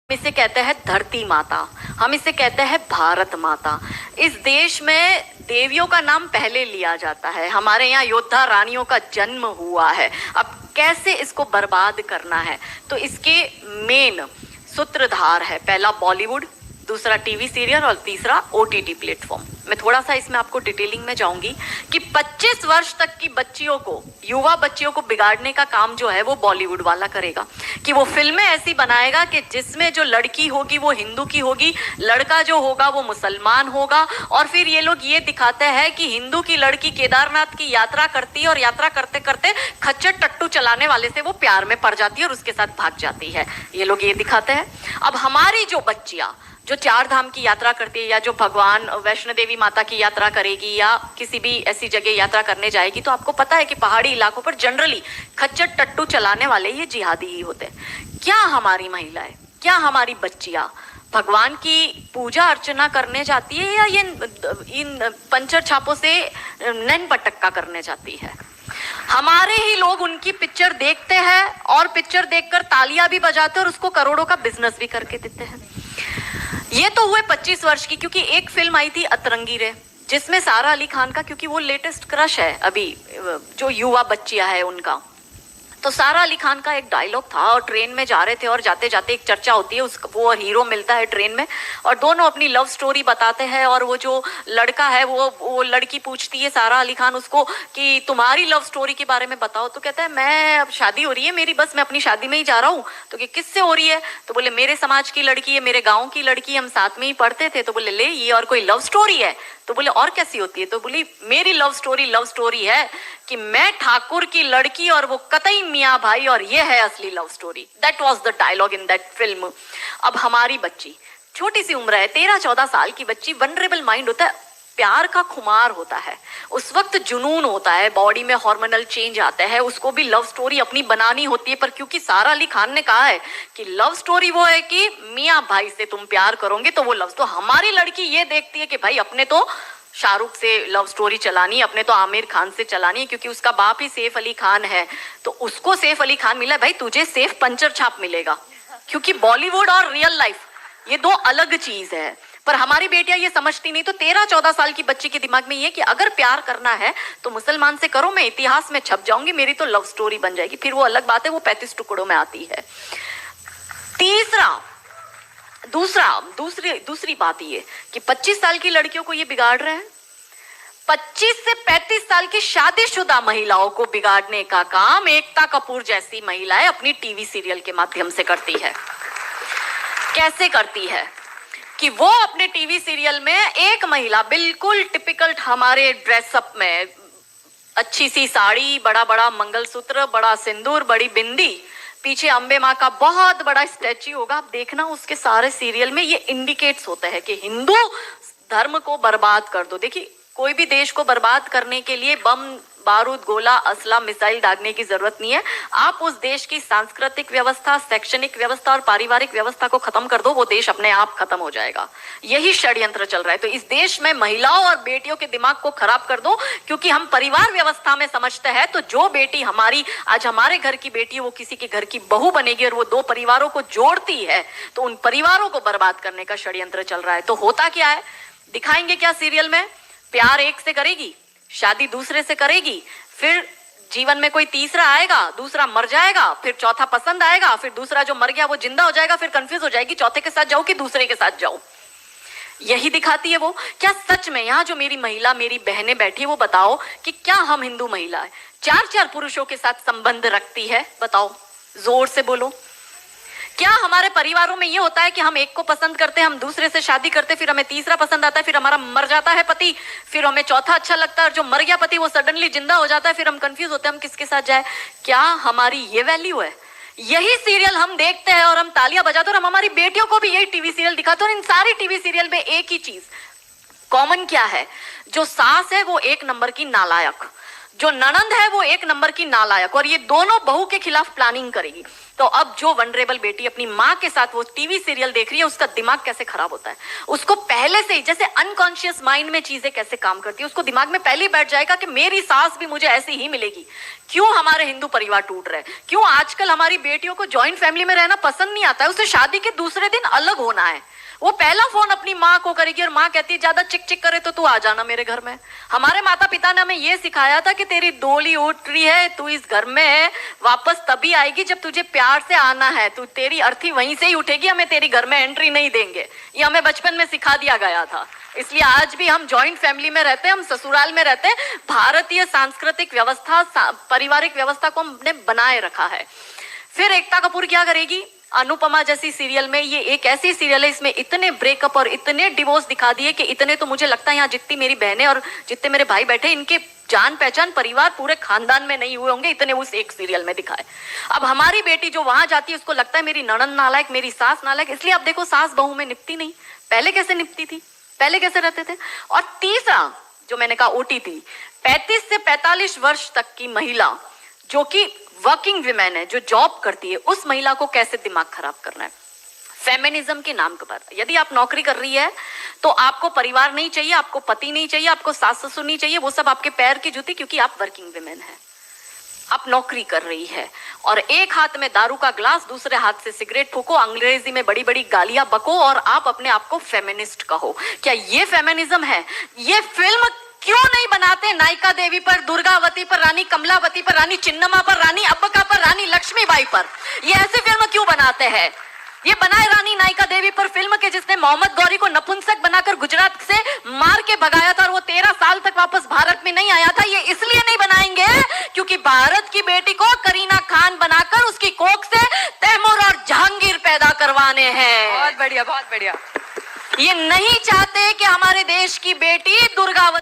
इसे कहते हैं धरती माता, हम इसे कहते हैं भारत माता। इस देश में देवियों का नाम पहले लिया जाता है। हमारे यहाँ योद्धा रानियों का जन्म हुआ है। अब कैसे इसको बर्बाद करना है, तो इसके मेन सूत्रधार है पहला बॉलीवुड, दूसरा टीवी सीरियल और तीसरा ओटीटी प्लेटफॉर्म। मैं थोड़ा सा इसमें आपको डिटेलिंग में जाऊंगी कि 25 वर्ष तक की बच्चियों को, युवा बच्चियों को बिगाड़ने का काम जो है वो बॉलीवुड वाला करेगा कि वो फिल्में ऐसी बनाएगा कि जिसमें जो लड़की होगी वो हिंदू की होगी, लड़का जो होगा वो मुसलमान होगा। और फिर ये लोग ये दिखाते हैं कि हिंदू की लड़की केदारनाथ की यात्रा करती है और यात्रा करते करते खच्चर टट्टू चलाने वाले से वो प्यार में पड़ जाती है और उसके साथ भाग जाती है। ये लोग ये दिखाते हैं। अब हमारी जो बच्चियां जो चार धाम की यात्रा करती है या जो भगवान वैष्णो देवी माता की यात्रा करेगी या किसी भी ऐसी जगह यात्रा करने जाएगी, तो आपको पता है कि पहाड़ी इलाकों पर जनरली खच्चर टट्टू चलाने वाले ये जिहादी ही होते हैं। क्या हमारी महिलाएं, क्या हमारी बच्चियां भगवान की पूजा अर्चना करने जाती है या ये इन पंचर छापों से नैन पटक्का करने जाती है? हमारे ही लोग उनकी पिक्चर देखते हैं और पिक्चर देखकर तालियां भी बजाते हैं और उसको करोड़ों का बिजनेस भी करके देते हैं। ये तो हुए 25 वर्ष की, क्योंकि एक फिल्म आई थी अतरंगी रे, जिसमें सारा अली खान का, क्योंकि वो लेटेस्ट क्रश है अभी जो युवा बच्चियां है उनका, तो सारा अली खान का एक डायलॉग था और ट्रेन में जा रहे थे और जाते जाते एक चर्चा होती है, वो हीरो मिलता है ट्रेन में और दोनों अपनी लव स्टोरी बताते हैं। और वो जो लड़का है वो लड़की पूछती है सारा अली खान उसको कि तुम्हारी लव स्टोरी के बारे में बताओ, तो कहता है मैं, अब शादी हो रही है मेरी, बस मैं अपनी शादी में ही जा रहा हूँ। तो कि किससे हो रही है? तो बोले मेरे समाज की लड़की है, मेरे गाँव की लड़की, हम साथ में ही पढ़ते थे। तो बोले ले, ये और कोई लव स्टोरी है? तो बोले और कैसी होती है? तो बोली मेरी लव स्टोरी है कि मैं ठाकुर की लड़की और वो कतई मियाँ भाई, और ये है असली love story. That was the dialogue in that film. अब हमारी बच्ची छोटी सी उम्र है, 13-14 साल की बच्ची, वनरेबल माइंड होता है, प्यार का खुमार होता है, उस वक्त जुनून होता है, बॉडी में हार्मोनल चेंज आता है, उसको भी लव स्टोरी अपनी बनानी होती है। पर क्योंकि सारा अली खान ने कहा है कि लव स्टोरी वो है कि मियाँ भाई से तुम प्यार करोगे तो वो लव, तो हमारी लड़की ये देखती है कि भाई अपने तो शाहरुख से लव स्टोरी चलानी, अपने तो आमिर खान से चलानी है, क्योंकि उसका बाप ही सैफ अली खान है, तो उसको सैफ अली खान मिला, भाई तुझे सैफ पंचर छाप मिलेगा। क्योंकि बॉलीवुड और रियल लाइफ ये दो अलग चीज है। पर हमारी बेटियां ये समझती नहीं। तो 13-14 साल की बच्ची के दिमाग में ये कि अगर प्यार करना है तो मुसलमान से करो, मैं इतिहास में छप जाऊंगी, मेरी तो लव स्टोरी बन जाएगी। फिर वो अलग बात है, वो 35 टुकड़ों में आती है। दूसरी बात ये कि 25 साल की लड़कियों को ये बिगाड़ रहे हैं। 25 से 35 साल की शादीशुदा महिलाओं को बिगाड़ने का काम एकता कपूर जैसी महिलाएं अपनी टीवी सीरियल के माध्यम से करती है। कैसे करती है कि वो अपने टीवी सीरियल में एक महिला बिल्कुल टिपिकल हमारे ड्रेसअप में, अच्छी सी साड़ी, बड़ा बड़ा मंगलसूत्र, बड़ा सिंदूर, बड़ी बिंदी, पीछे अंबे माँ का बहुत बड़ा स्टैच्यू होगा। आप देखना उसके सारे सीरियल में ये इंडिकेट्स होते हैं कि हिंदू धर्म को बर्बाद कर दो। देखिए कोई भी देश को बर्बाद करने के लिए बम, बारूद, गोला, असला, मिसाइल दागने की जरूरत नहीं है। आप उस देश की सांस्कृतिक व्यवस्था, शैक्षणिक व्यवस्था और पारिवारिक व्यवस्था को खत्म कर दो, वो देश अपने आप खत्म हो जाएगा। यही षड्यंत्र चल रहा है। तो इस देश में महिलाओं और बेटियों के दिमाग को खराब कर दो, क्योंकि हम परिवार व्यवस्था में समझते हैं तो जो बेटी हमारी, आज हमारे घर की बेटी है, वो किसी के घर की बहू बनेगी और वो दो परिवारों को जोड़ती है, तो उन परिवारों को बर्बाद करने का षड्यंत्र चल रहा है। तो होता क्या है, दिखाएंगे क्या सीरियल में? प्यार एक से करेगी, शादी दूसरे से करेगी, फिर जीवन में कोई तीसरा आएगा, दूसरा मर जाएगा, फिर चौथा पसंद आएगा, फिर दूसरा जो मर गया वो जिंदा हो जाएगा, फिर कंफ्यूज हो जाएगी चौथे के साथ जाऊं कि दूसरे के साथ जाऊं। यही दिखाती है वो। क्या सच में यहाँ जो मेरी महिला, मेरी बहनें बैठी है, वो बताओ कि क्या हम हिंदू महिला है 4-4 पुरुषों के साथ संबंध रखती है? बताओ, जोर से बोलो। क्या हमारे परिवारों में ये होता है कि हम एक को पसंद करते हैं, हम दूसरे से शादी करते, फिर हमें तीसरा पसंद आता है, फिर हमारा मर जाता है पति, फिर हमें चौथा अच्छा लगता है, और जो मर गया पति वो सडनली जिंदा हो जाता है, फिर हम कंफ्यूज होते हैं हम किसके साथ जाए? क्या हमारी ये वैल्यू है? यही सीरियल हम देखते हैं और हम तालियां बजाते हैं, और हम हमारी बेटियों को भी यही टीवी सीरियल दिखाते हैं। और इन सारी टीवी सीरियल में एक ही चीज कॉमन क्या है? जो सास है वो एक नंबर की नालायक, जो ननंद है वो एक नंबर की नालायक, और ये दोनों बहू के खिलाफ प्लानिंग करेगी। तो अब जो वनरेबल बेटी अपनी माँ के साथ वो टीवी सीरियल देख रही है, उसका दिमाग कैसे खराब होता है, उसको पहले से ही जैसे अनकॉन्शियस माइंड में चीजें कैसे काम करती है, उसको दिमाग में पहले ही बैठ जाएगा कि मेरी सास भी मुझे ऐसी ही मिलेगी। क्यों हमारे हिंदू परिवार टूट रहे हैं, क्यों आजकल हमारी बेटियों को जॉइंट फैमिली में रहना पसंद नहीं आता है, उसे शादी के दूसरे दिन अलग होना है। वो पहला फोन अपनी माँ को करेगी और माँ कहती है ज्यादा चिक चिक करे तो तू आ जाना मेरे घर में। हमारे माता पिता ने हमें ये सिखाया था कि तेरी डोली उठ रही है, तू इस घर में है, वापस तभी आएगी जब तुझे प्यार से आना है, तू तेरी अर्थी वहीं से ही उठेगी, हमें तेरी घर में एंट्री नहीं देंगे। ये हमें बचपन में सिखा दिया गया था। इसलिए आज भी हम जॉइंट फैमिली में रहते हैं, हम ससुराल में रहते हैं। भारतीय सांस्कृतिक व्यवस्था, पारिवारिक व्यवस्था को हमने बनाए रखा है। फिर एकता कपूर क्या करेगी, अनुपमा जैसी सीरियल में, ये एक ऐसी सीरियल है इसमें इतने ब्रेकअप और इतने डिवोर्स दिखा दिए कि इतने तो मुझे लगता है यहाँ जितनी मेरी बहनें और जितने मेरे भाई बैठे, इनके जान पहचान परिवार पूरे खानदान में नहीं हुए होंगे, इतने उस एक सीरियल में दिखाए। अब हमारी बेटी जो वहां जाती है उसको लगता है मेरी ननद नालायक, मेरी सास नालायक। इसलिए आप देखो सास बहू में निपटी नहीं, पहले कैसे निपटी थी, पहले कैसे रहते थे। और तीसरा जो मैंने कहा ओटीटी, 35 से 45 वर्ष तक की महिला जो कि वर्किंग विमेन है, जो जॉब करती है, उस महिला को कैसे दिमाग खराब करना है फेमिनिज्म के नाम पर। यदि आप नौकरी कर रही है तो आपको परिवार नहीं चाहिए, आपको पति नहीं चाहिए, आपको सास ससुर नहीं चाहिए, वो सब आपके पैर की जूती, क्योंकि आप वर्किंग विमेन है, आप नौकरी कर रही है। और एक हाथ में दारू का ग्लास, दूसरे हाथ से सिगरेट फूको, अंग्रेजी में बड़ी बड़ी गालियां बको और आप अपने आप को फेमिनिस्ट कहो। क्या ये फेमिनिज्म है? ये फिल्म क्यों नहीं बनाते नायिका देवी पर, दुर्गावती पर, रानी कमलावती पर, रानी चिन्नमा पर, रानी अब्बका पर, रानी लक्ष्मीबाई पर? ये ऐसी फिल्म क्यों बनाते हैं? ये बनाए रानी नायिका देवी पर फिल्म के जिसने मोहम्मद गौरी को नपुंसक बनाकर गुजरात से मार के भगाया था और वो 13 साल तक वापस भारत में नहीं आया था। ये इसलिए नहीं बनाएंगे क्योंकि भारत की बेटी को करीना खान बनाकर उसकी कोख से तैमूर और जहांगीर पैदा करवाने हैं। बहुत बढ़िया, बहुत बढ़िया। ये नहीं चाहते कि हमारे देश की बेटी दुर्गावती